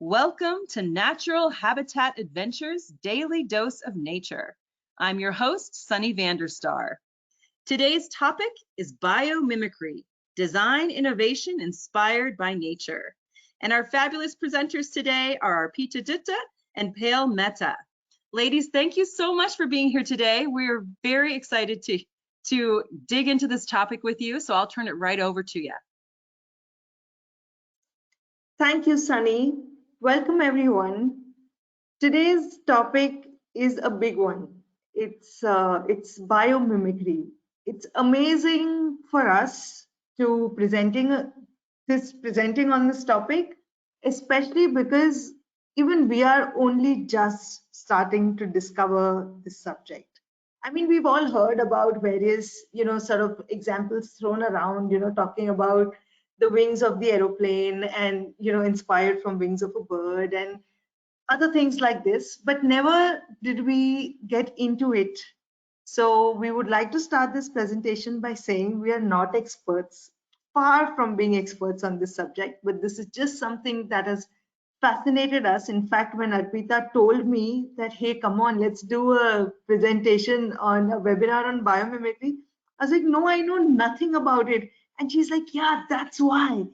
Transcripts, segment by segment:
Welcome to Natural Habitat Adventures Daily Dose of Nature. I'm your host, Sunny Vanderstar. Today's topic is biomimicry, design innovation inspired by nature. And our fabulous presenters today are Arpita Dutta and Payal Mehta. Ladies, thank you so much for being here today. We're very excited to dig into this topic with you, so I'll turn it right over to you. Thank you, Sunny. Welcome, everyone. Today's topic is a big one. It's biomimicry. It's amazing for us to presenting on this topic, especially because even we are only just starting to discover this subject. I mean, we've all heard about various, sort of examples thrown around, talking about the wings of the aeroplane and, inspired from wings of a bird and other things like this, but never did we get into it. So we would like to start this presentation by saying we are not experts, far from being experts on this subject, but this is just something that has fascinated us. In fact, when Arpita told me that, hey, come on, let's do a presentation on a webinar on biomimicry, I was like, no, I know nothing about it. And she's like, yeah, that's why.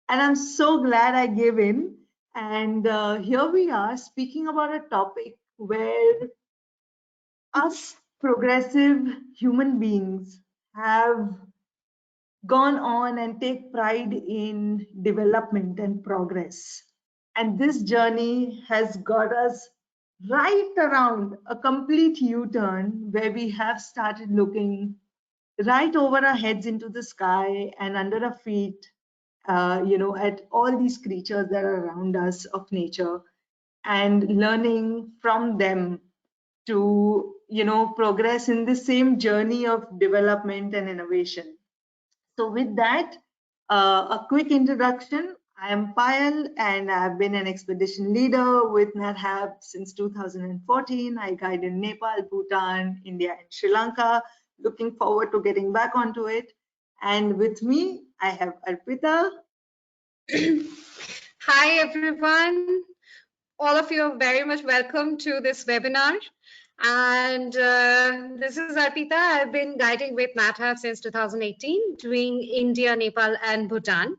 And I'm so glad I gave in. And here we are speaking about a topic where us progressive human beings have gone on and take pride in development and progress. And this journey has got us right around a complete U-turn where we have started looking right over our heads into the sky and under our feet, at all these creatures that are around us of nature and learning from them to, progress in the same journey of development and innovation. So with that, a quick introduction. I am Payal and I've been an expedition leader with NatHab since 2014. I guide in Nepal, Bhutan, India and Sri Lanka. Looking forward to getting back onto it. And with me, I have Arpita. Hi everyone. All of you are very much welcome to this webinar. And this is Arpita. I've been guiding with NatHab since 2018, doing India, Nepal, and Bhutan.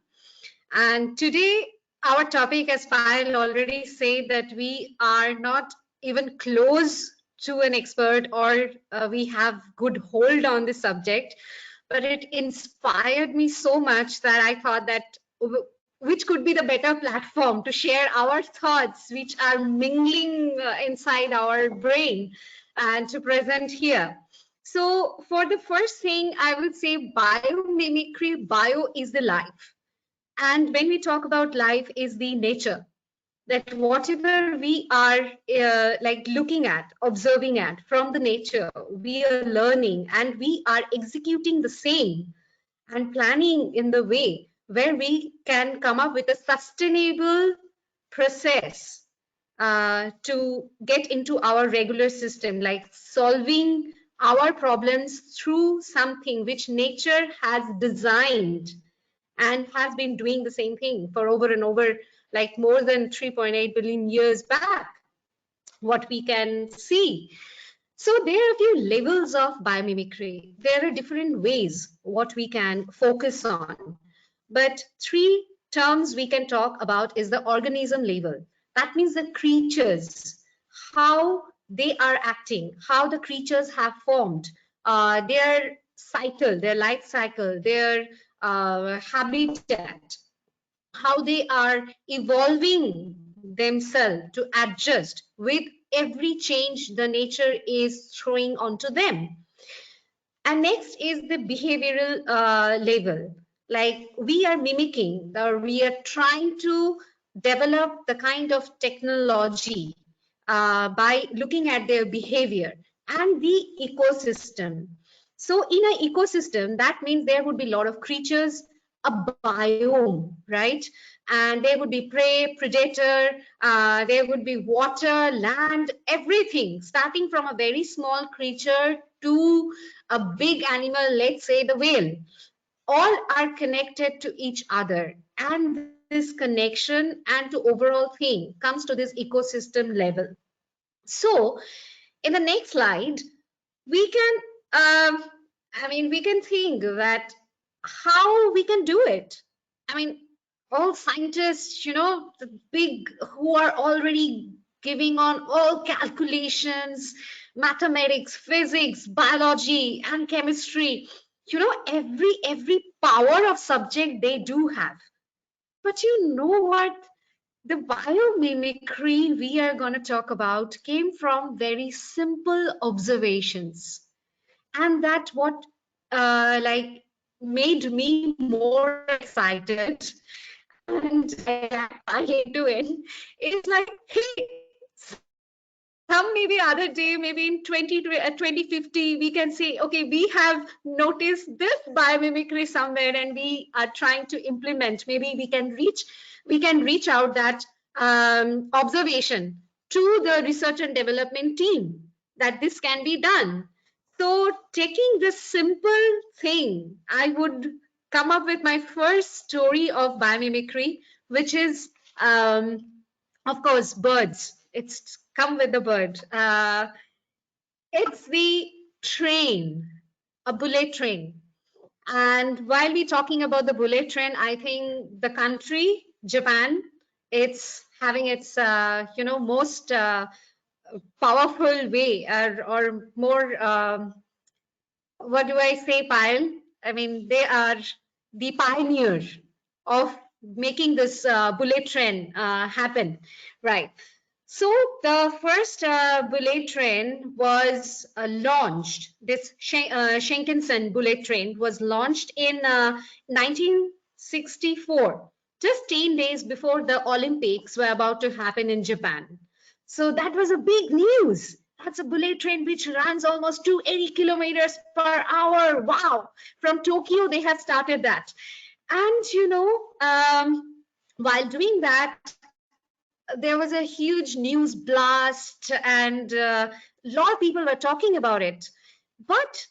And today, our topic, as Payal already said, that we are not even close to an expert or we have good hold on this subject, but it inspired me so much that I thought that which could be the better platform to share our thoughts which are mingling inside our brain and to present here. So for the first thing, I would say biomimicry, bio is the life. And when we talk about life is the nature, that whatever we are like looking at, observing at from the nature, we are learning and we are executing the same and planning in the way where we can come up with a sustainable process to get into our regular system, like solving our problems through something which nature has designed and has been doing the same thing for over and over, like more than 3.8 billion years back, what we can see. So there are a few levels of biomimicry. There are different ways what we can focus on. But three terms we can talk about is the organism level. That means the creatures, how they are acting, how the creatures have formed, their cycle, their life cycle, their habitat, how they are evolving themselves to adjust with every change the nature is throwing onto them. And next is the behavioral level. Like we are mimicking or we are trying to develop the kind of technology by looking at their behavior and the ecosystem. So in an ecosystem, that means there would be a lot of creatures, a biome, right? And there would be prey, predator, there would be water, land, everything, starting from a very small creature to a big animal, let's say the whale. All are connected to each other. And this connection and to overall thing comes to this ecosystem level. So in the next slide, we can, we can think that how we can do it. I mean, all scientists, the big who are already giving on all calculations, mathematics, physics, biology, and chemistry, every power of subject they do have. But you know what? The biomimicry we are going to talk about came from very simple observations. And that what made me more excited and I into it. It's like, hey, some maybe other day, maybe in 2050, we can say, okay, we have noticed this biomimicry somewhere and we are trying to implement. Maybe we can reach out that observation to the research and development team that this can be done. So taking this simple thing, I would come up with my first story of biomimicry, which is, of course, birds. It's come with the bird. It's the train, a bullet train. And while we're talking about the bullet train, I think the country, Japan, it's having its, most powerful way or more, what do I say, Payal? I mean, they are the pioneer of making this bullet train happen, right? So the first bullet train was launched. This Shinkansen bullet train was launched in 1964, just 10 days before the Olympics were about to happen in Japan. So that was a big news. That's a bullet train which runs almost 280 kilometers per hour. Wow! From Tokyo, they have started that. And while doing that, there was a huge news blast and a lot of people were talking about it. But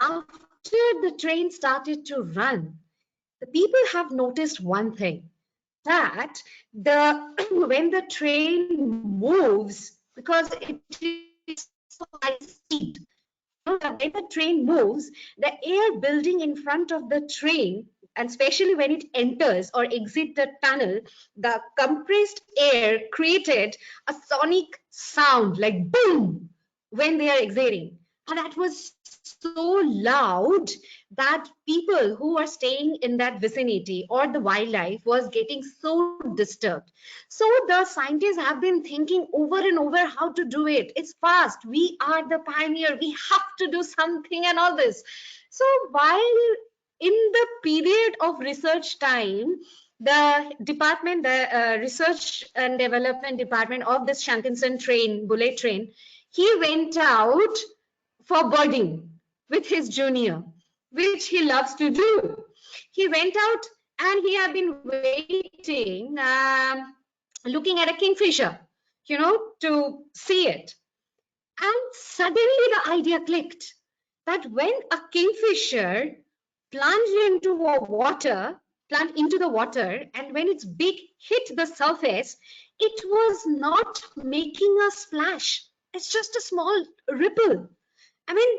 after the train started to run, the people have noticed one thing, that when the train moves, because it is so high speed, when the train moves, the air building in front of the train, and especially when it enters or exits the tunnel, the compressed air created a sonic sound like boom when they are exiting. And that was so loud that people who are staying in that vicinity or the wildlife was getting so disturbed. So the scientists have been thinking over and over how to do it. It's fast. We are the pioneer. We have to do something and all this. So while in the period of research time, the department, the research and development department of this Shinkansen train, bullet train, he went out for birding with his junior, which he loves to do. He went out and he had been waiting, looking at a kingfisher, to see it. And suddenly the idea clicked that when a kingfisher plunged into the water, and when its beak hit the surface, it was not making a splash. It's just a small ripple. I mean,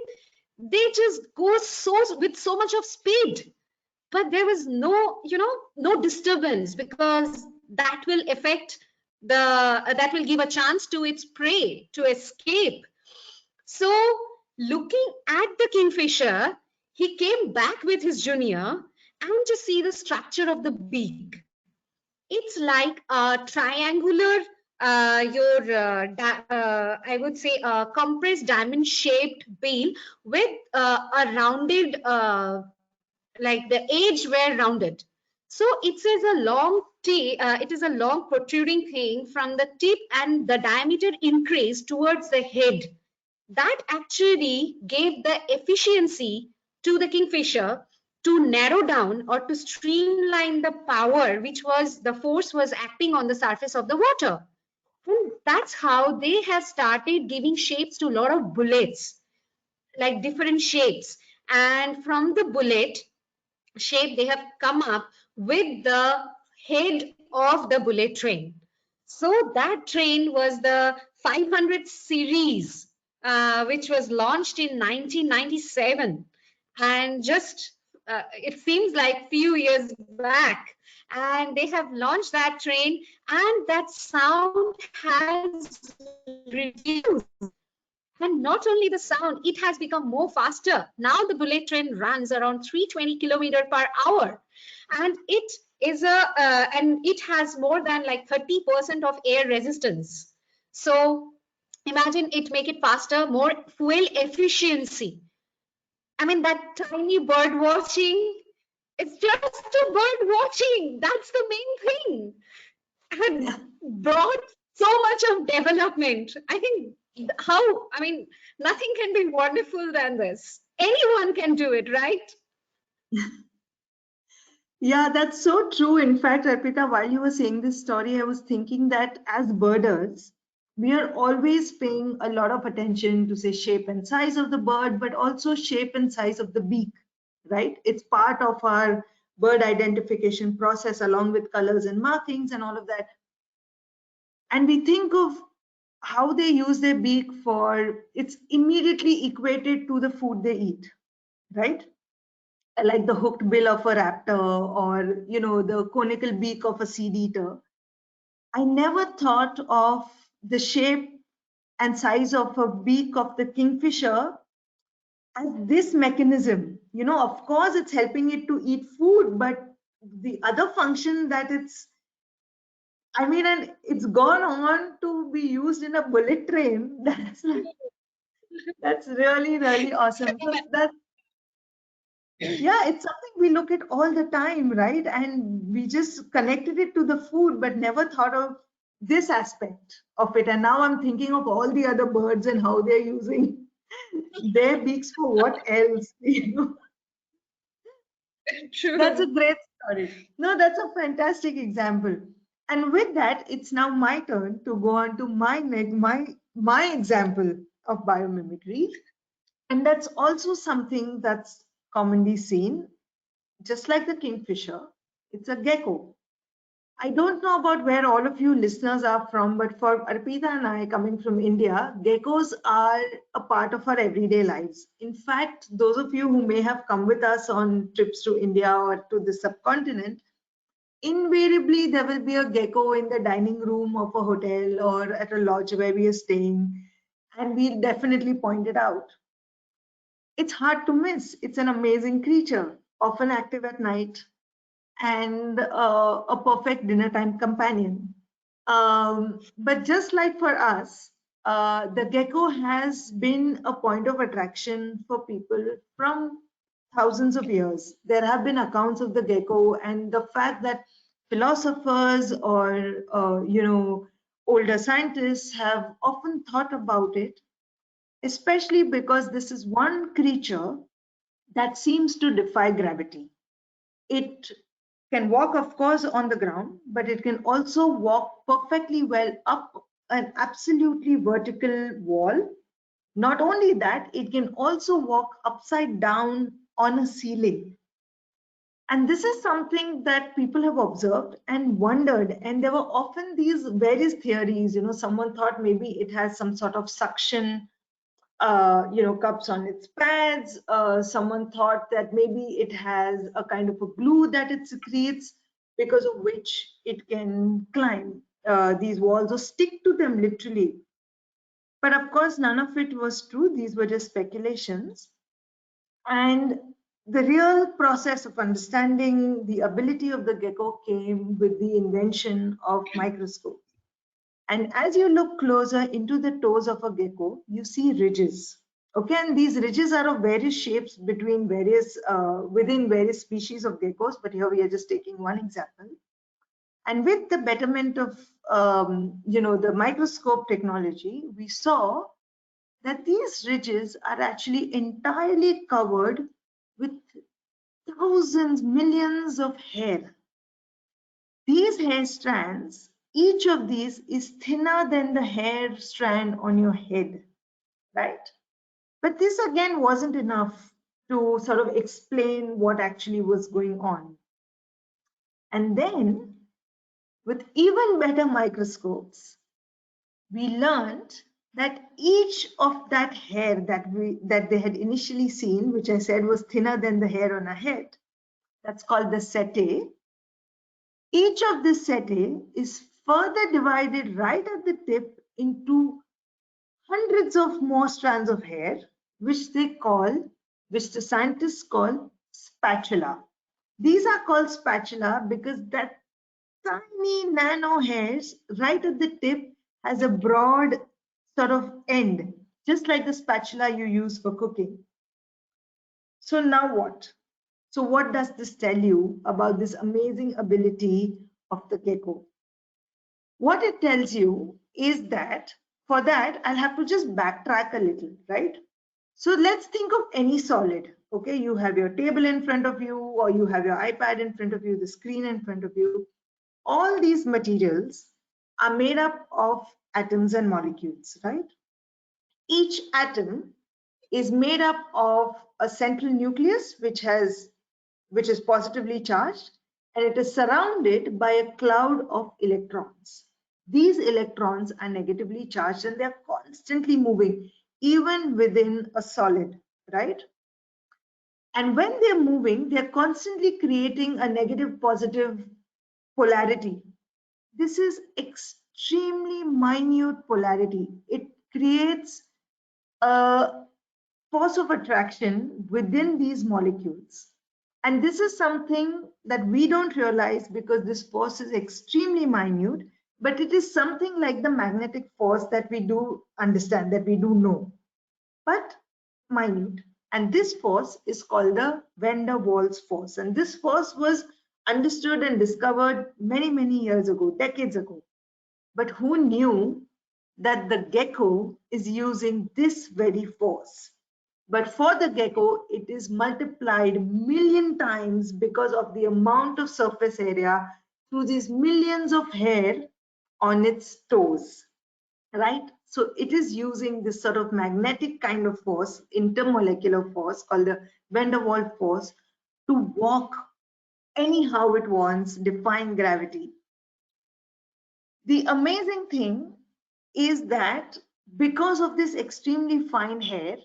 they just go with so much of speed, but there was no disturbance, because that will affect that will give a chance to its prey to escape. So looking at the kingfisher, he came back with his junior and to see the structure of the beak. It's like a triangular, I would say a compressed diamond shaped bill with a rounded, like the edge were rounded. So it is a long protruding thing from the tip, and the diameter increased towards the head. That actually gave the efficiency to the kingfisher to narrow down or to streamline the power, which was the force was acting on the surface of the water. And that's how they have started giving shapes to a lot of bullets, like different shapes. And from the bullet shape, they have come up with the head of the bullet train. So that train was the 500 series, which was launched in 1997. And just it seems like few years back, and they have launched that train, and that sound has reduced. And not only the sound, it has become more faster. Now the bullet train runs around 320 kilometer per hour, and it is and it has more than like 30% of air resistance. So imagine it make it faster, more fuel efficiency. I mean, that tiny bird watching, it's just a bird watching. That's the main thing. And brought so much of development. I think I mean, nothing can be wonderful than this. Anyone can do it, right? Yeah, that's so true. In fact, Arpita, while you were saying this story, I was thinking that as birders, we are always paying a lot of attention to say shape and size of the bird, but also shape and size of the beak, right? It's part of our bird identification process along with colors and markings and all of that. And we think of how they use their beak for, it's immediately equated to the food they eat, right? Like the hooked bill of a raptor, or the conical beak of a seed eater. I never thought of the shape and size of a beak of the kingfisher as this mechanism. Of course it's helping it to eat food, but the other function that and it's gone on to be used in a bullet train. That's really, really awesome. So that's, yeah, it's something we look at all the time, right? And we just connected it to the food, but never thought of this aspect of it. And now I'm thinking of all the other birds and how they're using their beaks for what else. True. That's a great story. No, that's a fantastic example. And with that, it's now my turn to go on to my example of biomimicry. And that's also something that's commonly seen, just like the kingfisher. It's a gecko. I don't know about where all of you listeners are from, but for Arpita and I, coming from India, geckos are a part of our everyday lives. In fact, those of you who may have come with us on trips to India or to the subcontinent, invariably there will be a gecko in the dining room of a hotel or at a lodge where we are staying, and we'll definitely point it out. It's hard to miss. It's an amazing creature, often active at night, and a perfect dinner time companion. But just like for us, the gecko has been a point of attraction for people from thousands of years. There have been accounts of the gecko, and the fact that philosophers or older scientists have often thought about it, especially because this is one creature that seems to defy gravity. It can walk, of course, on the ground, but it can also walk perfectly well up an absolutely vertical wall. Not only that, it can also walk upside down on a ceiling. And this is something that people have observed and wondered. And there were often these various theories. Someone thought maybe it has some sort of suction cups on its pads. Someone thought that maybe it has a kind of a glue that it secretes, because of which it can climb these walls or stick to them literally. But of course, none of it was true. These were just speculations. And the real process of understanding the ability of the gecko came with the invention of microscopes. And as you look closer into the toes of a gecko, you see ridges. Okay, and these ridges are of various shapes between within various species of geckos, but here we are just taking one example. And with the betterment of the microscope technology, we saw that these ridges are actually entirely covered with thousands, millions of hair. These hair strands, each of these is thinner than the hair strand on your head, right? But this again wasn't enough to sort of explain what actually was going on. And then with even better microscopes, we learned that each of that hair that they had initially seen, which I said was thinner than the hair on a head, that's called the setae. Each of the setae is further divided right at the tip into hundreds of more strands of hair, which the scientists call spatula. These are called spatula because that tiny nano hairs right at the tip has a broad sort of end, just like the spatula you use for cooking. So now what? So what does this tell you about this amazing ability of the gecko? What it tells you is that for that, I'll have to just backtrack a little, right? So let's think of any solid. Okay, you have your table in front of you, or you have your iPad in front of you, the screen in front of you. All these materials are made up of atoms and molecules, right? Each atom is made up of a central nucleus, which is positively charged, and it is surrounded by a cloud of electrons. These electrons are negatively charged and they're constantly moving, even within a solid, right? And when they're moving, they're constantly creating a negative positive polarity. This is extremely minute polarity. It creates a force of attraction within these molecules. And this is something that we don't realize because this force is extremely minute, but it is something like the magnetic force that we do understand, that we do know, but minute. And this force is called the van der Waals force. And this force was understood and discovered many, many years ago, decades ago. But who knew that the gecko is using this very force? But for the gecko, it is multiplied 1,000,000 times because of the amount of surface area through these millions of hair on its toes, right? So it is using this sort of magnetic kind of force, intermolecular force called the van der Waals force, to walk anyhow it wants, defying gravity. The amazing thing is that because of this extremely fine hair,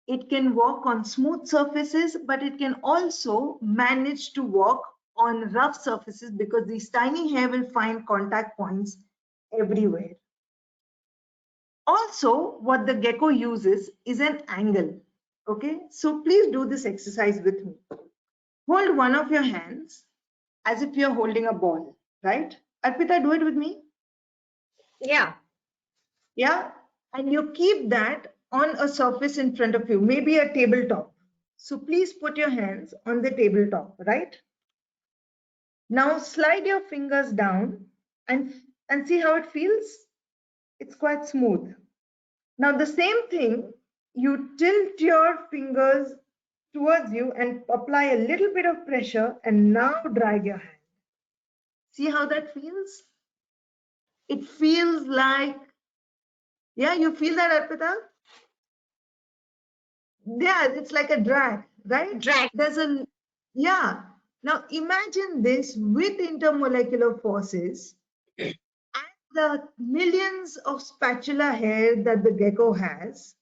it can walk on smooth surfaces, but it can also manage to walk on rough surfaces because these tiny hair will find contact points everywhere. Also, what the gecko uses is an angle. Okay, so please do this exercise with me. Hold one of your hands as if you're holding a ball, right? Arpita, do it with me. Yeah. Yeah, and you keep that on a surface in front of you, maybe a tabletop. So please put your hands on the tabletop, right? Now slide your fingers down and see how it feels. It's quite smooth. Now the same thing, you tilt your fingers towards you and apply a little bit of pressure and now drag your hand. See how that feels? It feels like, yeah, you feel that, Arpita? Yeah, it's like a drag, right? Drag. Yeah. Now imagine this with intermolecular forces and the millions of spatula hair that the gecko has.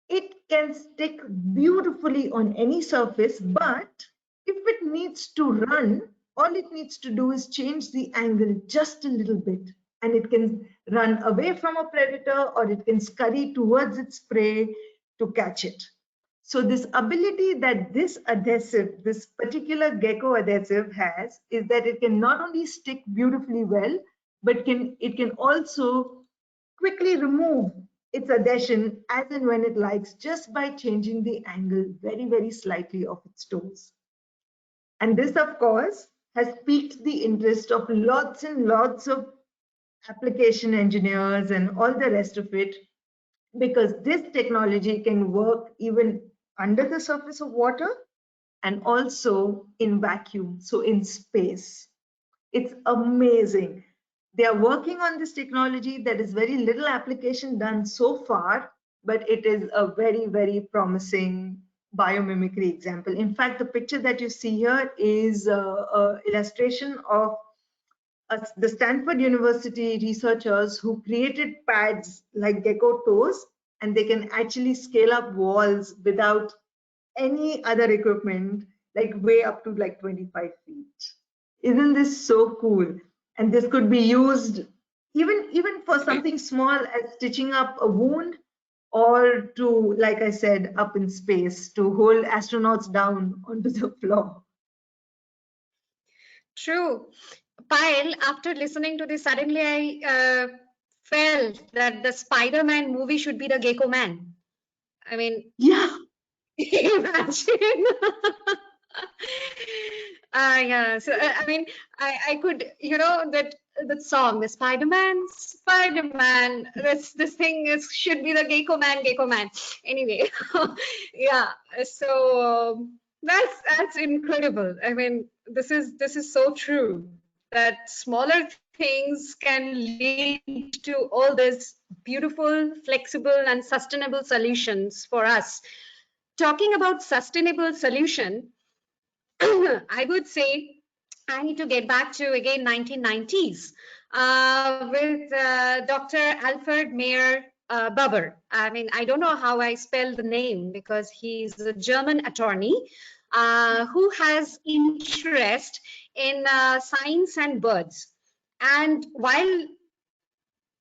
It can stick beautifully on any surface, but if it needs to run, all it needs to do is change the angle just a little bit, and it can run away from a predator or it can scurry towards its prey to catch it. So this ability that this adhesive, this particular gecko adhesive has, is that it can not only stick beautifully well, but it can also quickly remove its adhesion as and when it likes, just by changing the angle very, very slightly of its toes. And this, of course, has piqued the interest of lots and lots of application engineers and all the rest of it, because this technology can work even under the surface of water and also in vacuum, so in space. It's amazing. They are working on this technology. There is very little application done so far, but it is a very, very promising biomimicry example. In fact, the picture that you see here is an illustration of the Stanford University researchers who created pads like gecko toes, and they can actually scale up walls without any other equipment, like way up to like 25 feet. Isn't this so cool? And this could be used even for something small as stitching up a wound, or to, like I said, up in space to hold astronauts down onto the floor. True. Pyle, after listening to this, suddenly I felt that the Spider-Man movie should be the Gecko Man. I mean, Yeah. imagine. Yeah. So I mean, I could, that song, the Spider-Man, Spider-Man. This thing should be the Gecko Man, Gecko Man. Anyway, yeah. So that's incredible. I mean, this is so true that smaller things can lead to all this beautiful, flexible, and sustainable solutions for us. Talking about sustainable solution, I would say I need to get back to again 1990s with Dr. Alfred Mayer Buber. I mean, I don't know how I spell the name because he's a German attorney who has interest in science and birds. And while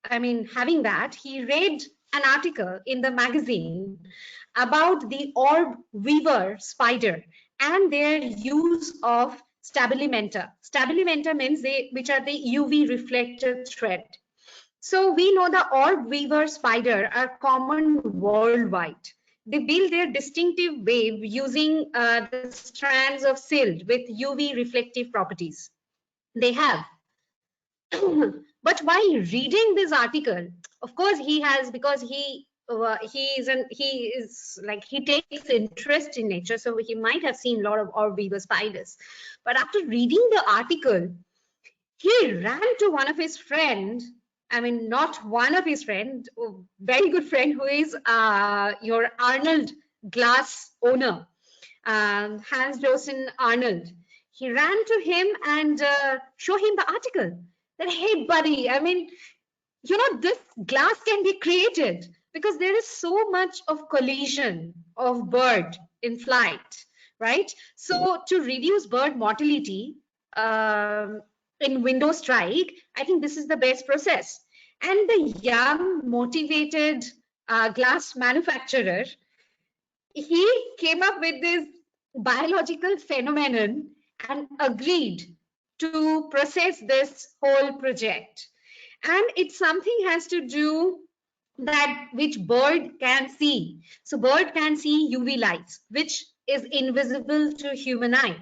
having that, he read an article in the magazine about the orb weaver spider and their use of stabilimenta. Stabilimenta means which are the UV reflector thread. So we know the orb weaver spider are common worldwide. They build their distinctive web using the strands of silk with UV reflective properties. They have. But while reading this article, of course, he has, because he takes interest in nature, so he might have seen a lot of orb weaver spiders. But after reading the article, he ran to one of his friends. Not one of his friends, very good friend, who is your Arnold Glass owner, Hans Josef Arnold. He ran to him and show him the article. That, hey, buddy, this glass can be created because there is so much of collision of bird in flight, right? So to reduce bird mortality in window strike, I think this is the best process. And the young, motivated glass manufacturer, he came up with this biological phenomenon and agreed to process this whole project. And it's something has to do that which bird can see. So bird can see UV lights, which is invisible to human eye.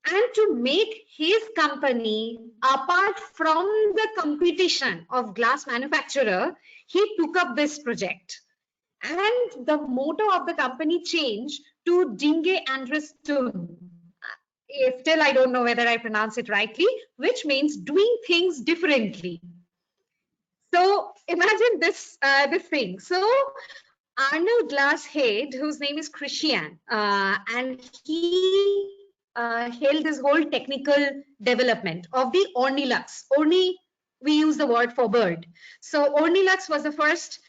And to make his company apart from the competition of glass manufacturer, he took up this project. And the motto of the company changed to Dinge Andersson. Still, I don't know whether I pronounce it rightly, which means doing things differently. So imagine this thing. So Arnold Glasshead, whose name is Christian, and he held this whole technical development of the Ornilux. Orni, we use the word for bird. So Ornilux was the first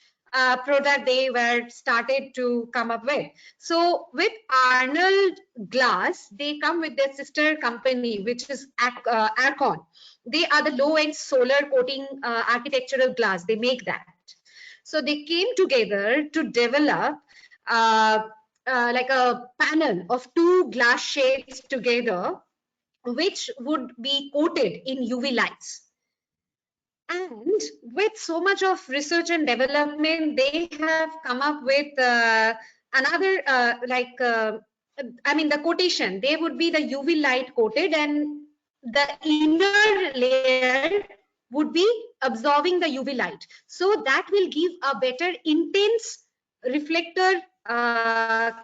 product they were started to come up with. So with Arnold Glass, they come with their sister company, which is Archon. They are the low-end solar coating architectural glass. They make that. So they came together to develop like a panel of two glass shades together, which would be coated in UV lights. And with so much of research and development, they have come up with another the quotation. They would be the UV light coated, and the inner layer would be absorbing the UV light. So that will give a better intense reflector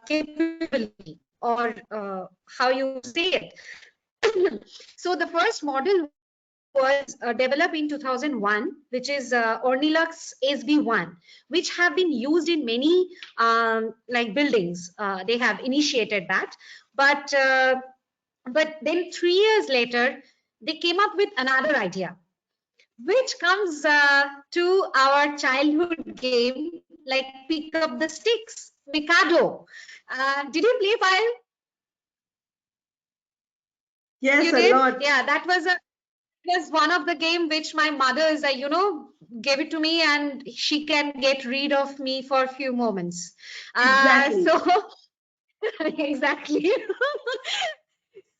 capability, or how you say it. So the first model was developed in 2001, which is Ornilux SB1, which have been used in many buildings. They have initiated that, but then 3 years later, they came up with another idea, which comes to our childhood game, like pick up the sticks, Mikado. Did you play, Payal? Yes, You a did? lot. Yeah, that was one of the game which my mother is, gave it to me, and she can get rid of me for a few moments. Exactly. So exactly.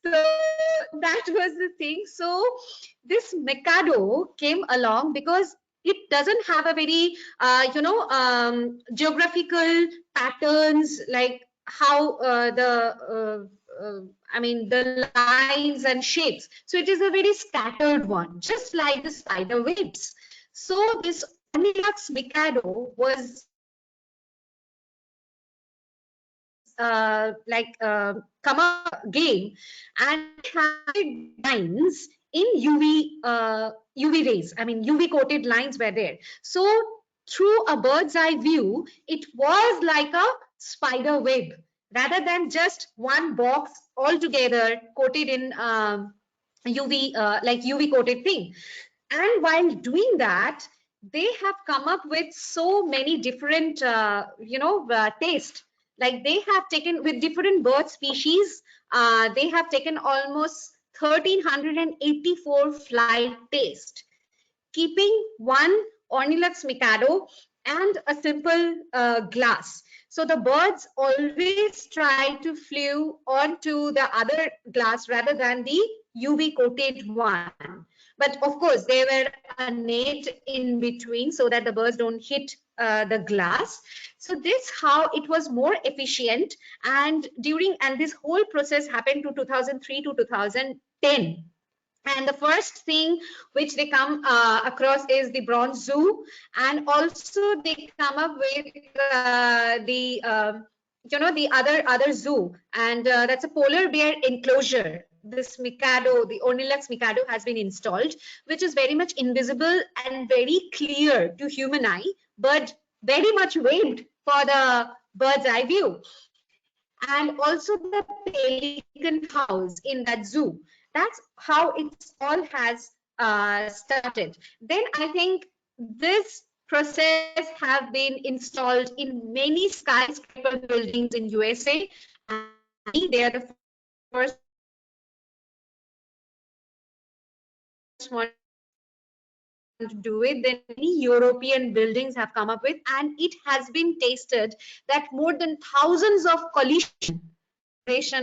So that was the thing. So this Mikado came along because it doesn't have a very geographical patterns, like how the lines and shapes. So it is a very scattered one, just like the spider webs. So this Ornilux Mikado was come up game, and had lines in UV rays. I mean, UV coated lines were there. So through a bird's eye view, it was like a spider web rather than just one box altogether coated in UV, like UV coated thing. And while doing that, they have come up with so many different taste. Like they have taken with different bird species, they have taken almost 1384 flight taste, keeping one Ornilux Mikado and a simple glass. So the birds always try to flew onto the other glass rather than the UV coated one. But of course, there were a net in between so that the birds don't hit the glass. So this how it was more efficient. And this whole process happened to 2003 to 2010. And the first thing which they come across is the bronze zoo, and also they come up with the other zoo, and that's a polar bear enclosure. This Mikado, the Ornilux Mikado, has been installed, which is very much invisible and very clear to human eye, but very much waved for the bird's eye view. And also the pelican house in that zoo. That's how it all has started. Then I think this process have been installed in many skyscraper buildings in USA, and they are the first one to do it. Then many European buildings have come up with, and it has been tasted that more than thousands of collision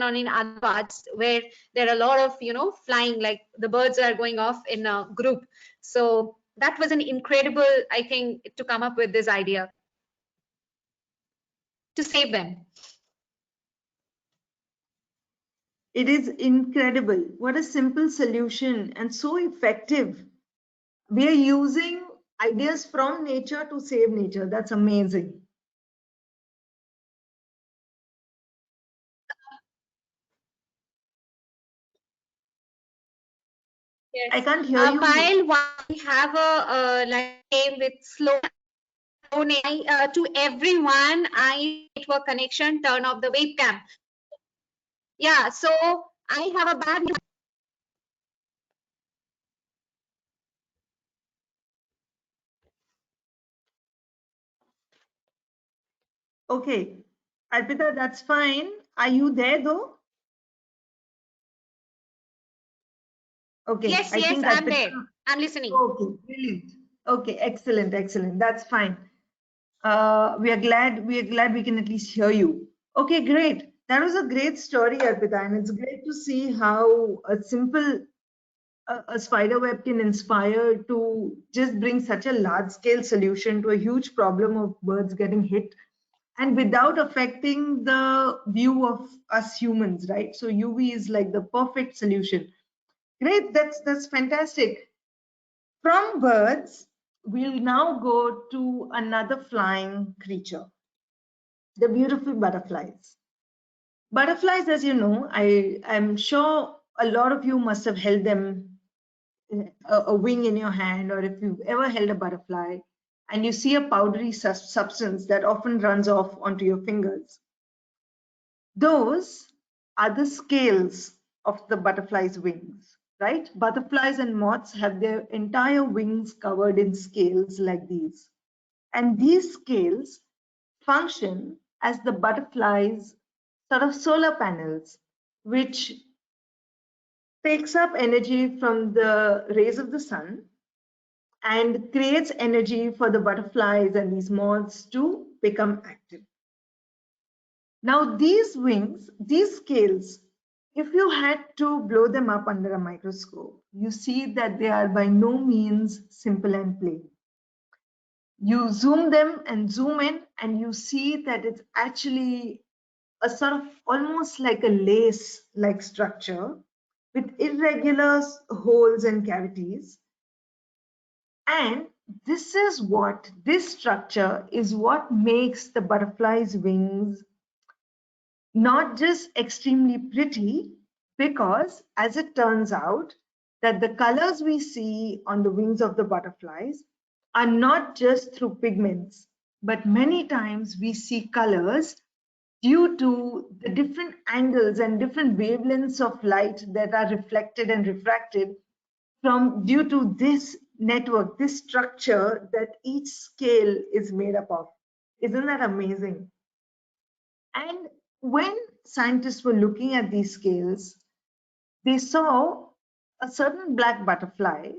on in other parts where there are a lot of flying, like the birds are going off in a group. So that was an incredible, I think, to come up with this idea to save them. It is incredible. What a simple solution and so effective. We are using ideas from nature to save nature. That's amazing. Yes. I can't hear you. While we have a like game with slow to everyone, network connection, turn off the webcam. Yeah, so I have a bad. Okay, Arpita, that's fine. Are you there though? Okay, Yes, I yes, think I'm Arpita. there. I'm listening. Okay, brilliant. Okay, excellent, excellent. That's fine. We are glad we can at least hear you. Okay, great. That was a great story, Arpita, and it's great to see how a simple a spider web can inspire to just bring such a large scale solution to a huge problem of birds getting hit, and without affecting the view of us humans, right? So UV is like the perfect solution. Great, that's fantastic. From birds, we'll now go to another flying creature, the beautiful butterflies. Butterflies, as you know, I'm sure a lot of you must have held them, a wing in your hand, or if you've ever held a butterfly and you see a powdery substance that often runs off onto your fingers. Those are the scales of the butterfly's wings. right? Butterflies and moths have their entire wings covered in scales like these. And these scales function as the butterflies' sort of solar panels, which takes up energy from the rays of the sun and creates energy for the butterflies and these moths to become active. Now, these wings, these scales, if you had to blow them up under a microscope, you see that they are by no means simple and plain. You zoom them and zoom in, and you see that it's actually a sort of almost like a lace-like structure with irregular holes and cavities. And this structure is what makes the butterfly's wings not just extremely pretty, because as it turns out that the colors we see on the wings of the butterflies are not just through pigments, but many times we see colors due to the different angles and different wavelengths of light that are reflected and refracted from due to this network, this structure that each scale is made up of. Isn't that amazing? And when scientists were looking at these scales, they saw a certain black butterfly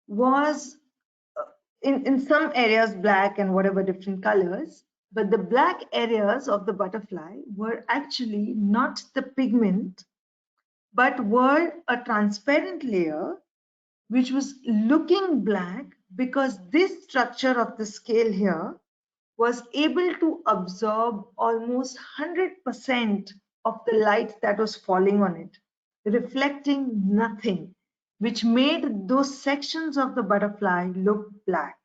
was in some areas black and whatever different colors, but the black areas of the butterfly were actually not the pigment, but were a transparent layer which was looking black because this structure of the scale here was able to absorb almost 100% of the light that was falling on it, reflecting nothing, which made those sections of the butterfly look black.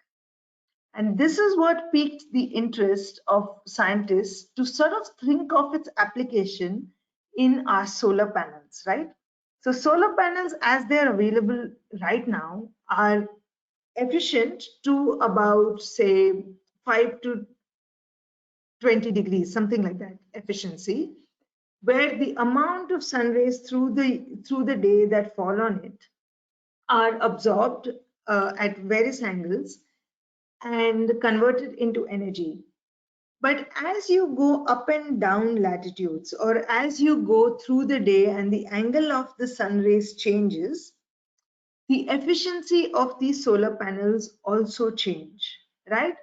And this is what piqued the interest of scientists to sort of think of its application in our solar panels, right? So solar panels, as they're available right now, are efficient to about, say, 5 to 20 degrees, something like that, efficiency, where the amount of sun rays through the day that fall on it are absorbed at various angles and converted into energy. But as you go up and down latitudes, or as you go through the day and the angle of the sun rays changes, the efficiency of these solar panels also change, right?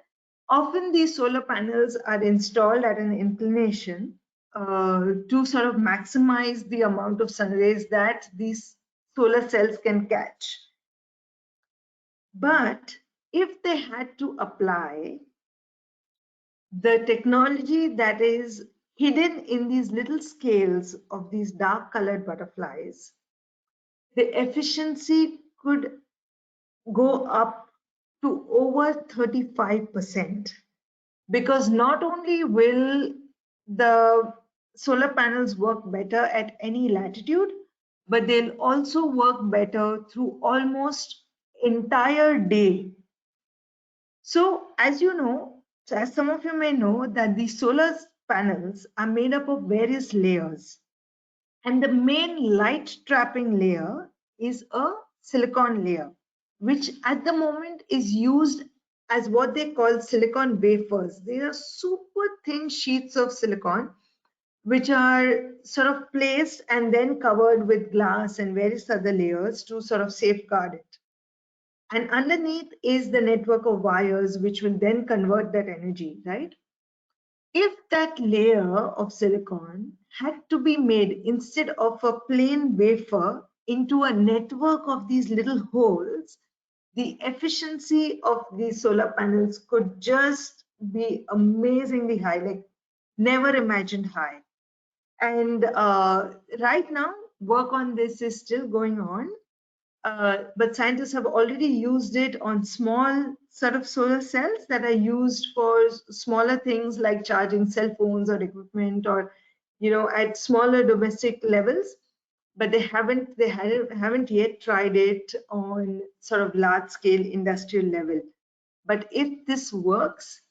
Often these solar panels are installed at an inclination to sort of maximize the amount of sun rays that these solar cells can catch. But if they had to apply the technology that is hidden in these little scales of these dark colored butterflies, the efficiency could go up to over 35%, because not only will the solar panels work better at any latitude, but they'll also work better through almost entire day. So as you know, as some of you may know, that the solar panels are made up of various layers, and the main light trapping layer is a silicon layer, which at the moment is used as what they call silicon wafers. They are super thin sheets of silicon which are sort of placed and then covered with glass and various other layers to sort of safeguard it. And underneath is the network of wires which will then convert that energy, right? If that layer of silicon had to be made, instead of a plain wafer, into a network of these little holes, the efficiency of these solar panels could just be amazingly high, like never imagined high. And right now, work on this is still going on. But scientists have already used it on small sort of solar cells that are used for smaller things like charging cell phones or equipment, or at smaller domestic levels. But they haven't yet tried it on sort of large scale industrial level. But if this works,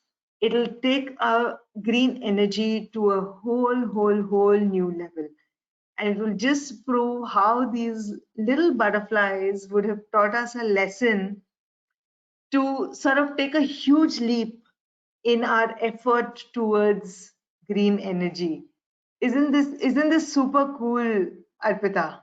it'll take our green energy to a whole new level. And it will just prove how these little butterflies would have taught us a lesson to sort of take a huge leap in our effort towards green energy. Isn't this super cool, Arpita?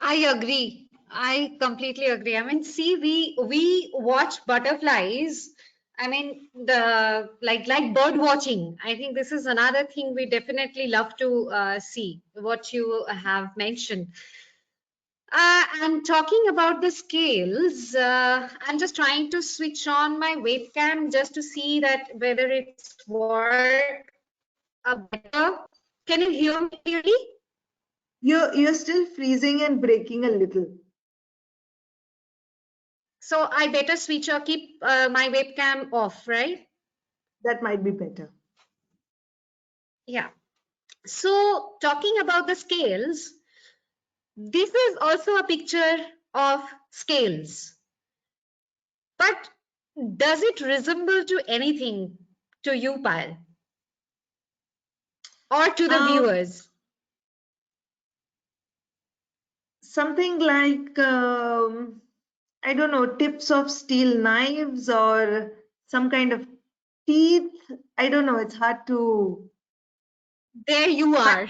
I agree. I completely agree. I mean, see, we watch butterflies. I mean, the like bird watching. I think this is another thing we definitely love to see. What you have mentioned. And talking about the scales, I'm just trying to switch on my webcam just to see that whether it's work better. Can you hear me clearly? You're still freezing and breaking a little. So I better switch or keep my webcam off, right? That might be better. Yeah. So talking about the scales, this is also a picture of scales. But does it resemble to anything to you, Payal? Or to the viewers? Something like, I don't know, tips of steel knives or some kind of teeth. I don't know, it's hard to. There you are.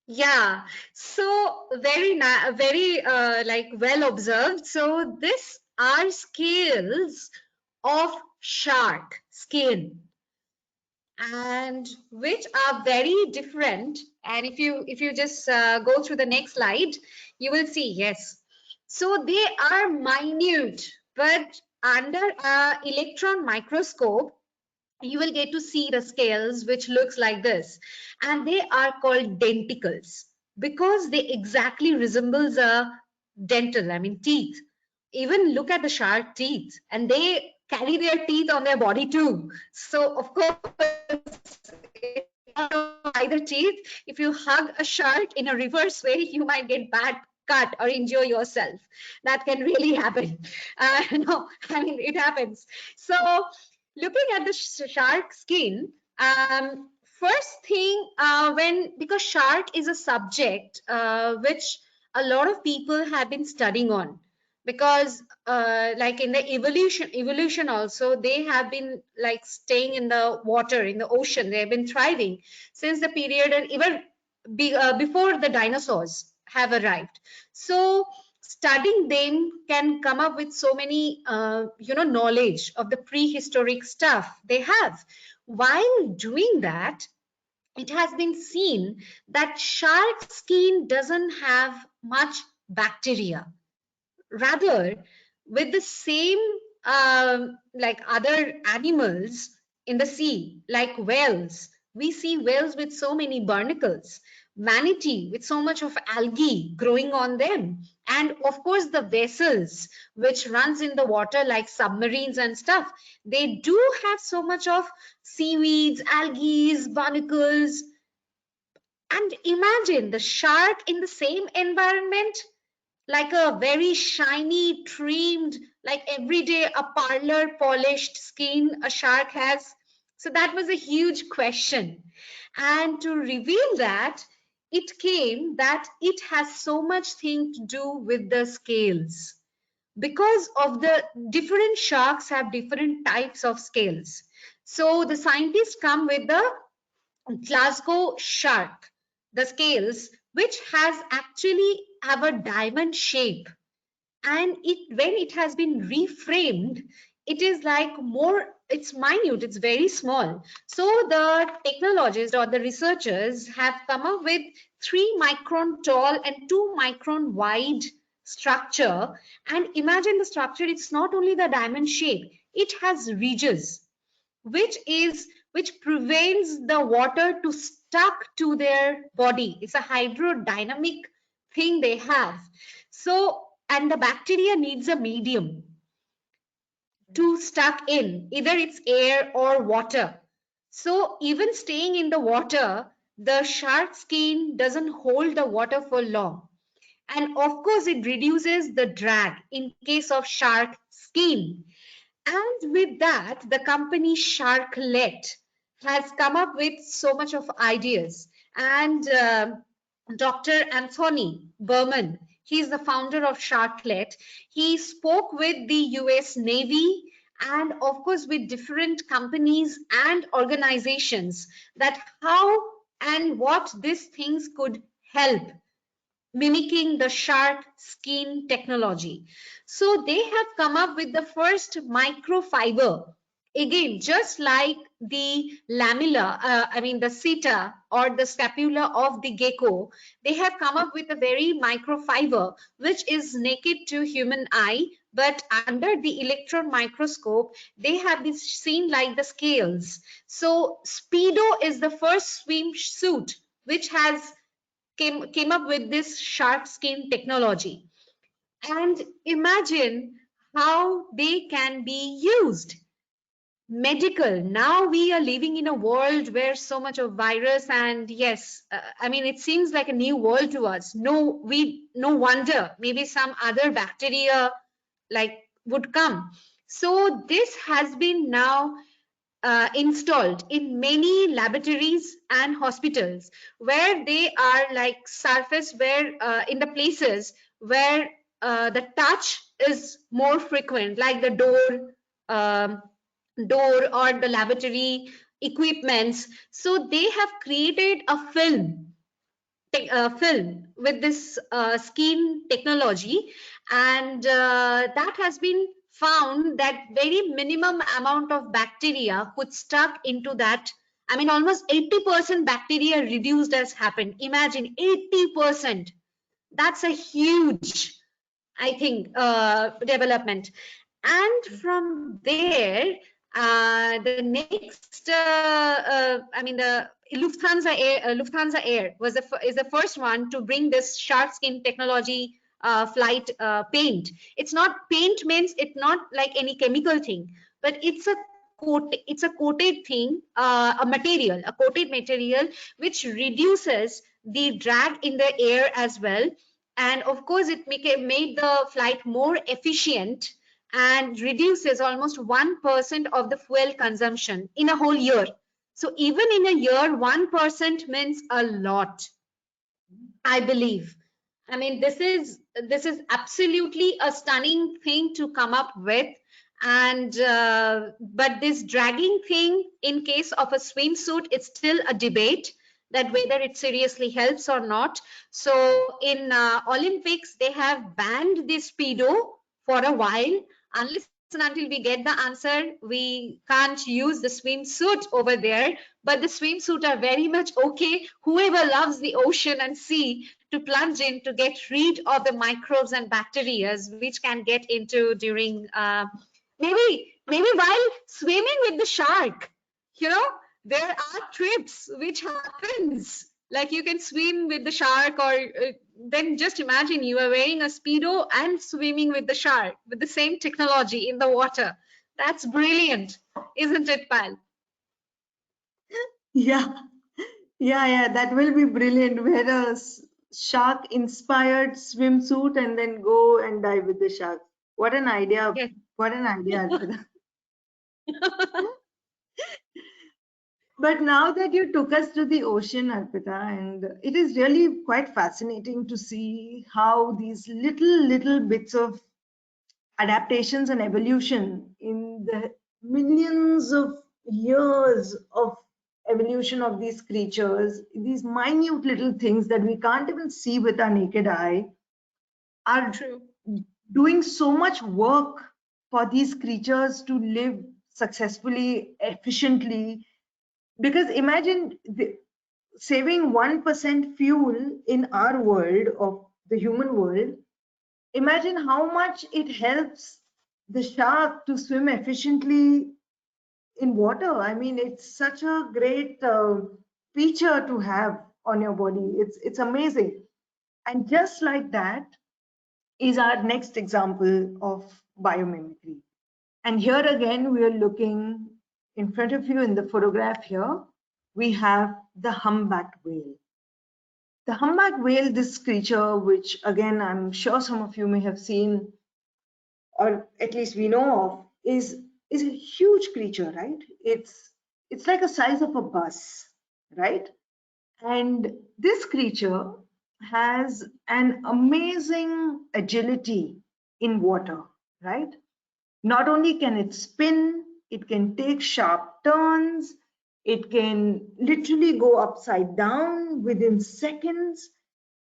Yeah, so very like well observed. So this are scales of shark skin, and which are very different. And if you just go through the next slide, you will see, yes. So they are minute, but under electron microscope, you will get to see the scales which looks like this, and they are called denticles because they exactly resembles a dental, I mean teeth. Even look at the shark teeth, and they carry their teeth on their body too. So of course, either teeth, if you hug a shark in a reverse way, you might get bad cut or injure yourself. That can really happen. No, I mean it happens. So looking at the shark skin, first thing, because shark is a subject which a lot of people have been studying on, because like in the evolution also, they have been like staying in the water, in the ocean. They have been thriving since the period, and even before the dinosaurs have arrived. So studying them can come up with so many knowledge of the prehistoric stuff they have. While doing that, it has been seen that shark skin doesn't have much bacteria. Rather, with the same like other animals in the sea, like whales, we see whales with so many barnacles, manatee with so much of algae growing on them, and of course the vessels which runs in the water like submarines and stuff, they do have so much of seaweeds, algae, barnacles. And imagine the shark in the same environment, like a very shiny, trimmed, like everyday a parlor polished skin a shark has. So that was a huge question. And to reveal that, it came that it has so much thing to do with the scales. Because of the different sharks have different types of scales. So the scientists come with the Glasgow shark, the scales, which has actually have a diamond shape, and when it has been reframed, it is like more, it's minute, it's very small. So the technologists or the researchers have come up with 3 micron tall and 2 micron wide structure. And imagine the structure, it's not only the diamond shape, it has ridges, which prevents the water to stuck to their body. It's a hydrodynamic thing they have. So, and the bacteria needs a medium to stuck in, either it's air or water. So even staying in the water, the shark skin doesn't hold the water for long. And of course, it reduces the drag in case of shark skin. And with that, the company Sharklet has come up with so much of ideas. And Dr. Anthony Berman, he's the founder of Sharklet. He spoke with the US Navy and of course with different companies and organizations that how and what these things could help mimicking the shark skin technology. So they have come up with the first microfiber. Again, just like the lamella, the seta or the scapula of the gecko, they have come up with a very microfiber which is naked to human eye, but under the electron microscope, they have been seen like the scales. So Speedo is the first swimsuit which has came up with this shark skin technology. And imagine how they can be used. Medical. Now we are living in a world where so much of virus and yes, it seems like a new world to us. No wonder maybe some other bacteria like would come. So this has been now installed in many laboratories and hospitals where they are like surface where in the places where the touch is more frequent, like the um, door or the laboratory equipments. So they have created a film with this skin technology, and that has been found that very minimum amount of bacteria could stuck into that. Almost 80% bacteria reduced has happened. Imagine 80%. That's a huge, I think, development. And from there, the next, the Lufthansa Air is the first one to bring this shark skin technology flight paint. It's not paint means it's not like any chemical thing, but it's a coated thing, a coated material which reduces the drag in the air as well. And of course, it made the flight more efficient and reduces almost 1% of the fuel consumption in a whole year. So even in a year, 1% means a lot, I believe. This is absolutely a stunning thing to come up with. And but this dragging thing in case of a swimsuit, it's still a debate that whether it seriously helps or not. So in Olympics, they have banned this Speedo for a while. Unless and until we get the answer, we can't use the swimsuit over there. But the swimsuit are very much okay. Whoever loves the ocean and sea to plunge in to get rid of the microbes and bacteria which can get into during maybe while swimming with the shark. There are trips which happens like you can swim with the shark, or then just imagine you are wearing a Speedo and swimming with the shark with the same technology in the water. That's brilliant, isn't it, pal? Yeah, that will be brilliant. Wear a shark inspired swimsuit and then go and dive with the shark. What an idea. Yes. What an idea, Arpita. But now that you took us to the ocean, Arpita, and it is really quite fascinating to see how these little bits of adaptations and evolution in the millions of years of evolution of these creatures, these minute little things that we can't even see with our naked eye, are True. doing so much work for these creatures to live successfully, efficiently. Because imagine saving 1% fuel in our world, of the human world. Imagine how much it helps the shark to swim efficiently in water. It's such a great feature to have on your body. It's amazing. And just like that is our next example of biomimicry. And here again, we are looking in front of you in the photograph here. We have the humpback whale. The humpback whale, this creature, which again, I'm sure some of you may have seen, or at least we know of, is a huge creature, right? It's like a size of a bus, right? And this creature has an amazing agility in water, right? Not only can it spin, it can take sharp turns, it can literally go upside down within seconds.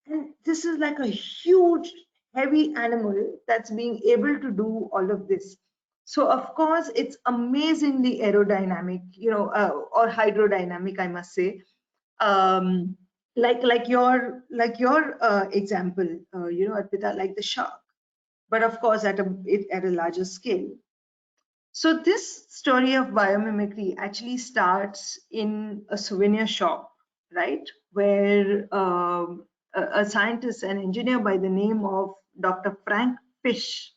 And this is like a huge, heavy animal that's being able to do all of this. So of course, it's amazingly aerodynamic, or hydrodynamic, I must say. Um, like your example, Arpita, like the shark, but of course at a larger scale. So this story of biomimicry actually starts in a souvenir shop, right? Where a scientist, an engineer by the name of Dr. Frank Fish,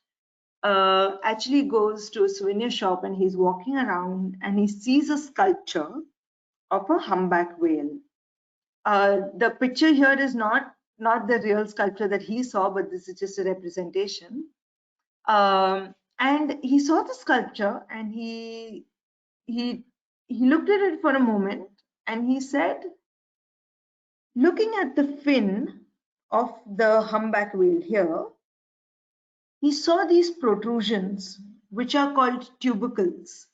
actually goes to a souvenir shop and he's walking around and he sees a sculpture of a humpback whale. The picture here is not the real sculpture that he saw, but this is just a representation. And he saw the sculpture and he looked at it for a moment and he said, looking at the fin of the humpback whale here, he saw these protrusions which are called tubercles.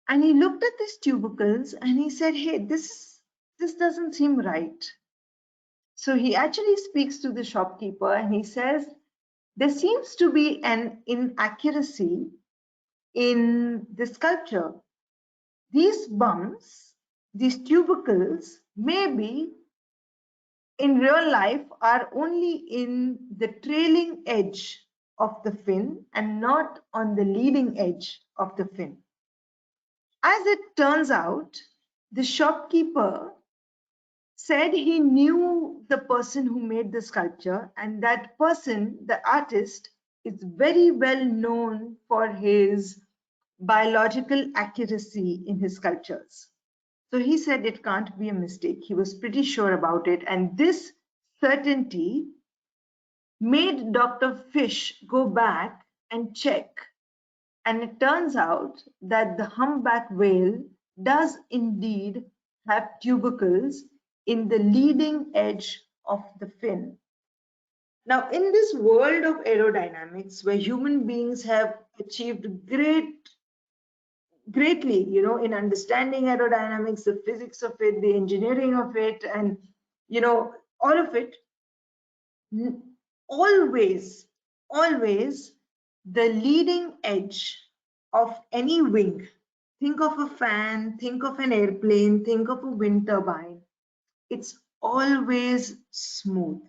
And he looked at these tubercles and he said, hey, this doesn't seem right. So he actually speaks to the shopkeeper and he says, there seems to be an inaccuracy in the sculpture. These bumps, these tubercles, maybe in real life are only in the trailing edge of the fin and not on the leading edge of the fin. As it turns out, the shopkeeper said he knew the person who made the sculpture, and that person, the artist, is very well known for his biological accuracy in his sculptures. So he said it can't be a mistake. He was pretty sure about it. And this certainty made Dr. Fish go back and check. And it turns out that the humpback whale does indeed have tubercles in the leading edge of the fin. Now, in this world of aerodynamics, where human beings have achieved greatly, in understanding aerodynamics, the physics of it, the engineering of it, and, all of it, always the leading edge of any wing, think of a fan, think of an airplane, think of a wind turbine, it's always smooth,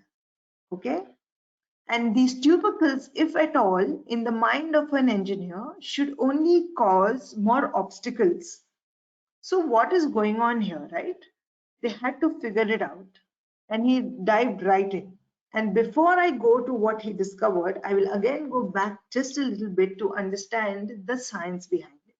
okay? And these tubercles, if at all, in the mind of an engineer, should only cause more obstacles. So what is going on here, right? They had to figure it out. And he dived right in. And before I go to what he discovered, I will again go back just a little bit to understand the science behind it.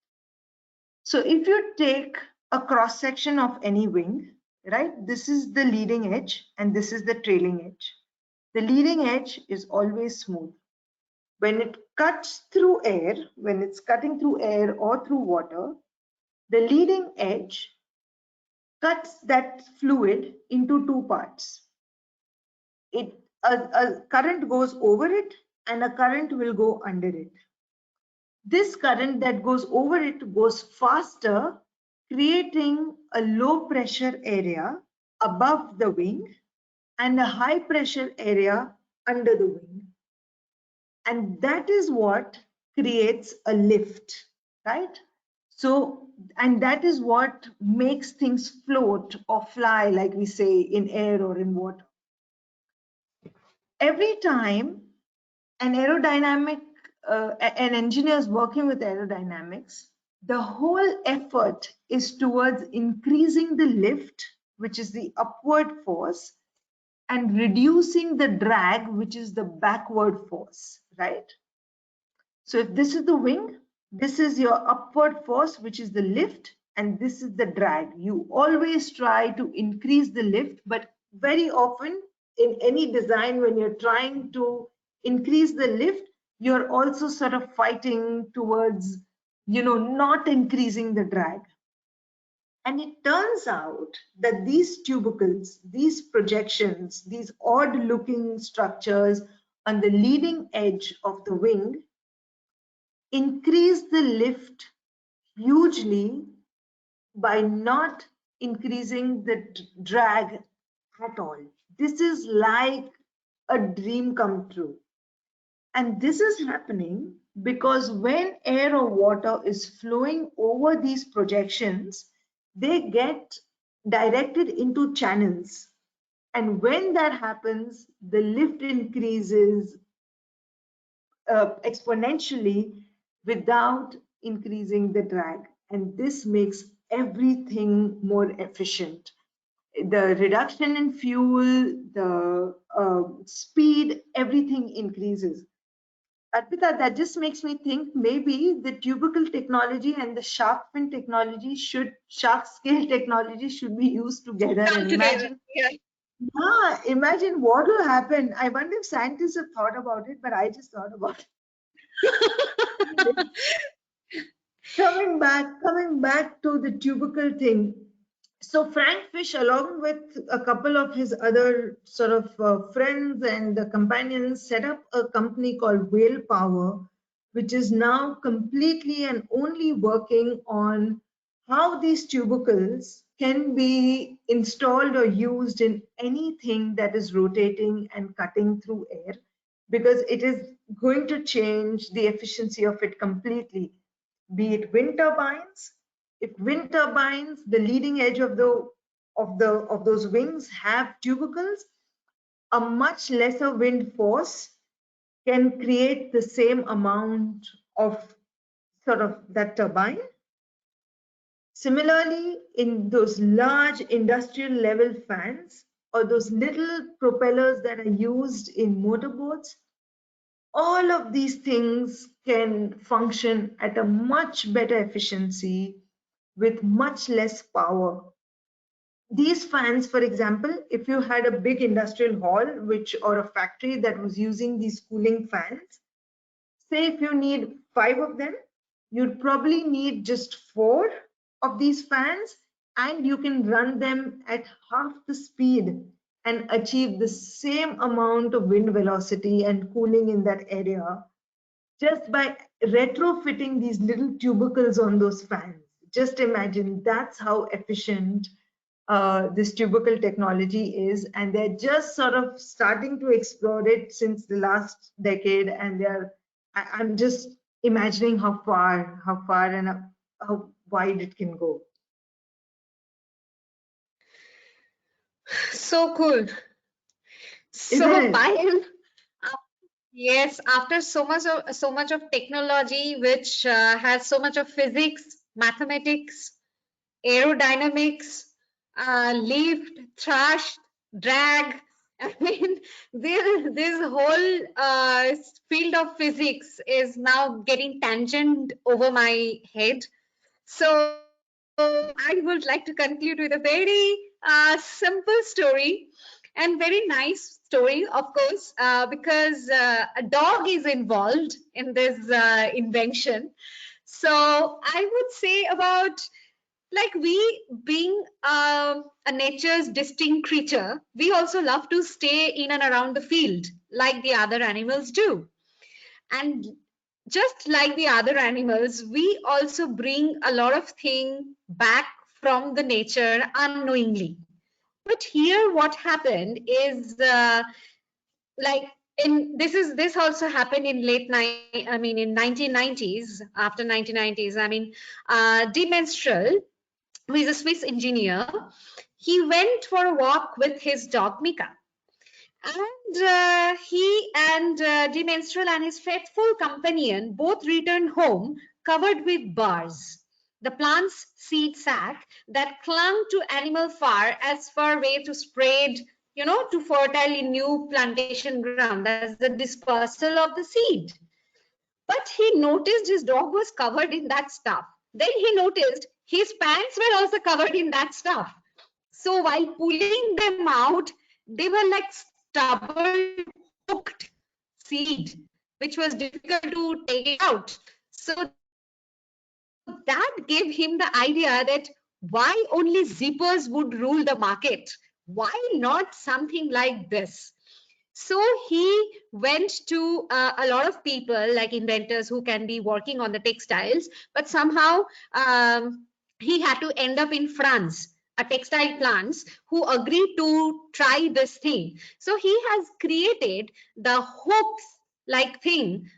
So if you take a cross section of any wing, right, this is the leading edge and this is the trailing edge. The leading edge is always smooth. When it cuts through air, when it's cutting through air or through water, the leading edge cuts that fluid into two parts. A current goes over it and a current will go under it. This current that goes over it goes faster, creating a low pressure area above the wing and a high pressure area under the wing. And that is what creates a lift, right? So, and that is what makes things float or fly, like we say, in air or in water. Every time an engineer is working with aerodynamics, the whole effort is towards increasing the lift, which is the upward force, and reducing the drag, which is the backward force, right? So if this is the wing, this is your upward force, which is the lift, and this is the drag. You always try to increase the lift, but very often in any design, when you're trying to increase the lift, you're also sort of fighting towards, not increasing the drag. And it turns out that these tubercles, these projections, these odd looking structures on the leading edge of the wing increase the lift hugely by not increasing the drag at all. This is like a dream come true. And this is happening because when air or water is flowing over these projections, they get directed into channels. And when that happens, the lift increases exponentially without increasing the drag. And this makes everything more efficient. The reduction in fuel, the speed, everything increases. Arpita, that just makes me think maybe the tubercle technology and the shark fin technology shark scale technology should be used together. Come And together. imagine what will happen. I wonder if scientists have thought about it, but I just thought about it. Coming back to the tubercle thing. So Frank Fish, along with a couple of his other sort of friends and companions, set up a company called Whale Power, which is now completely and only working on how these tubercles can be installed or used in anything that is rotating and cutting through air, because it is going to change the efficiency of it completely. Be it wind turbines. If wind turbines, the leading edge of those wings have tubercles, a much lesser wind force can create the same amount of sort of that turbine. Similarly, in those large industrial level fans or those little propellers that are used in motorboats, all of these things can function at a much better efficiency with much less power. These fans, for example, if you had a big industrial hall or a factory that was using these cooling fans, say if you need 5 of them, you'd probably need just 4 of these fans, and you can run them at half the speed and achieve the same amount of wind velocity and cooling in that area just by retrofitting these little tubercles on those fans. Just imagine, that's how efficient this tubercle technology is, and they're just sort of starting to explore it since the last decade, and I'm just imagining how far and how wide it can go. So cool. So Payal, yes, after so much of technology, which has so much of physics, mathematics, aerodynamics, lift, thrust, drag. I mean, this whole field of physics is now getting tangent over my head. So I would like to conclude with a very simple story, and very nice story, of course, because a dog is involved in this invention. So I would say about, like, we being a nature's distinct creature, we also love to stay in and around the field like the other animals do. And just like the other animals, we also bring a lot of things back from the nature unknowingly. But here what happened is like this also happened in in 1990s. After 1990s, De Menstrel, who is a Swiss engineer, he went for a walk with his dog Mika. And he and De Menstrel and his faithful companion both returned home covered with bars, the plant's seed sac that clung to animal fur as far away to spread, to fertile in new plantation ground. That's the dispersal of the seed. But he noticed his dog was covered in that stuff. Then he noticed his pants were also covered in that stuff. So while pulling them out, they were like stubborn, hooked seed, which was difficult to take out. So that gave him the idea that why only zippers would rule the market? Why not something like this? So he went to a lot of people like inventors who can be working on the textiles, but somehow he had to end up in France, a textile plants who agreed to try this thing. So he has created the hooks like thing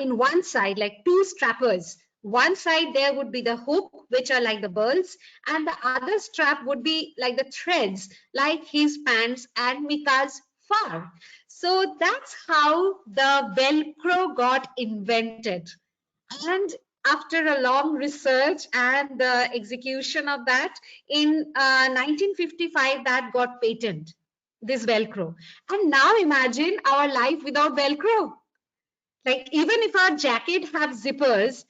in one side, like two strappers. One side there would be the hook, which are like the pearls, and the other strap would be like the threads, like his pants and Mika's fur. So that's how the Velcro got invented. And after a long research and the execution of that, in 1955, that got patented, this Velcro. And now imagine our life without Velcro. Like even if our jacket have zippers,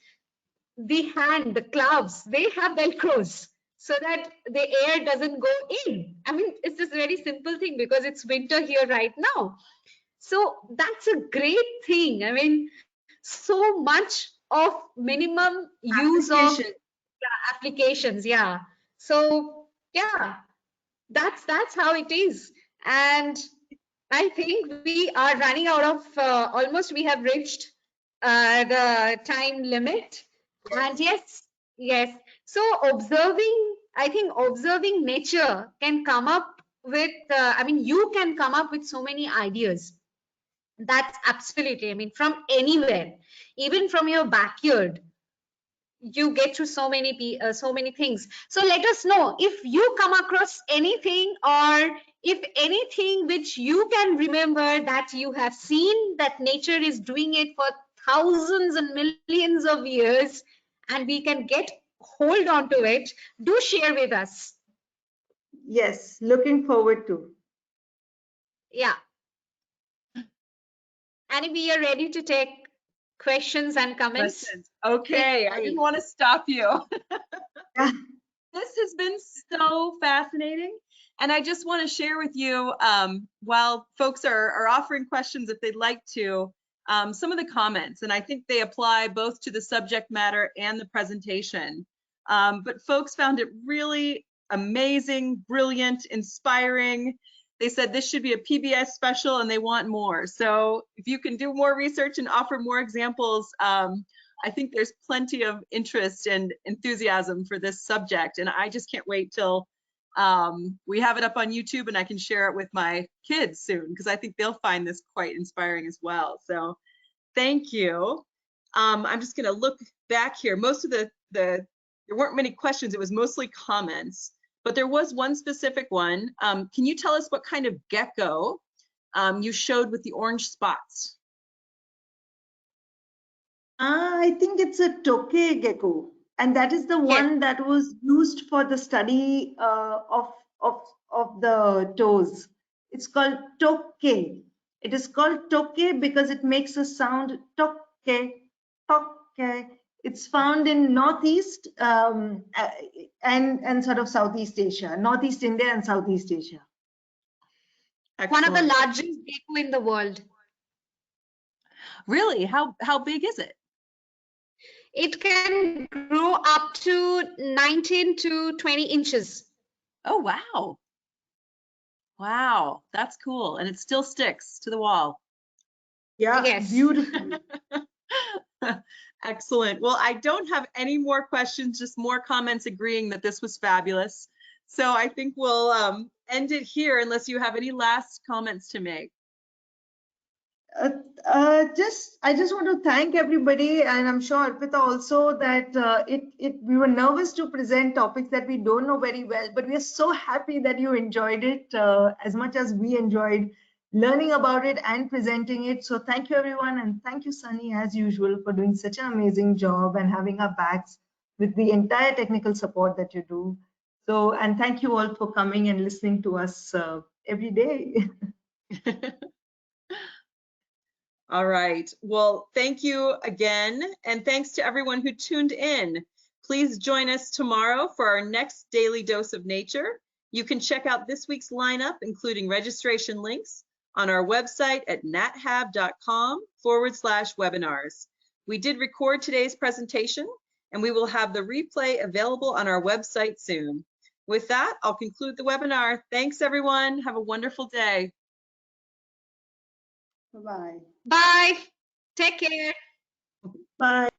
the gloves, they have Velcros so that the air doesn't go in. I mean, it's this very simple thing because it's winter here right now. So that's a great thing. I mean, so much of minimum use of applications. Yeah. So yeah, that's how it is. And I think we are running out of almost we have reached the time limit. And yes. So I think observing nature can come up with, I mean, you can come up with so many ideas. That's absolutely, I mean, from anywhere, even from your backyard, you get to so many things. So let us know if you come across anything, or if anything which you can remember that you have seen that nature is doing it for thousands and millions of years, and we can get hold on to it. Do share with us. Yes, looking forward to. Yeah. And we are ready to take questions and comments. Questions. Okay, I didn't want to stop you. This has been so fascinating. And I just want to share with you, while folks are offering questions if they'd like to, some of the comments. And I think they apply both to the subject matter and the presentation. But folks found it really amazing, brilliant, inspiring. They said this should be a PBS special and they want more. So if you can do more research and offer more examples, I think there's plenty of interest and enthusiasm for this subject. And I just can't wait till we have it up on YouTube and I can share it with my kids soon, because I think they'll find this quite inspiring as well. So thank you. I'm just gonna look back here. Most of there weren't many questions, it was mostly comments. But there was one specific one. Can you tell us what kind of gecko you showed with the orange spots? I think it's a tokay gecko, and that is the one that was used for the study of the toes. It's called tokay. It is called tokay because it makes a sound tokay, tokay. It's found in Northeast and sort of Southeast Asia, Northeast India and Southeast Asia. Excellent. One of the largest gecko in the world. Really? How big is it? It can grow up to 19 to 20 inches. Oh, wow. Wow, that's cool. And it still sticks to the wall. Yeah, yes. Beautiful. Excellent. Well, I don't have any more questions, just more comments agreeing that this was fabulous. So I think we'll end it here unless you have any last comments to make. I just want to thank everybody, and I'm sure Arpita also, that we were nervous to present topics that we don't know very well, but we are so happy that you enjoyed it as much as we enjoyed learning about it and presenting it. So thank you everyone, and thank you Sunny as usual for doing such an amazing job and having our backs with the entire technical support that you do. So, and thank you all for coming and listening to us every day. All right. Well, thank you again. And thanks to everyone who tuned in. Please join us tomorrow for our next Daily Dose of Nature. You can check out this week's lineup, including registration links, on our website at nathab.com/webinars. We did record today's presentation, and we will have the replay available on our website soon. With that, I'll conclude the webinar. Thanks, everyone. Have a wonderful day. Bye-bye. Bye. Take care. Bye.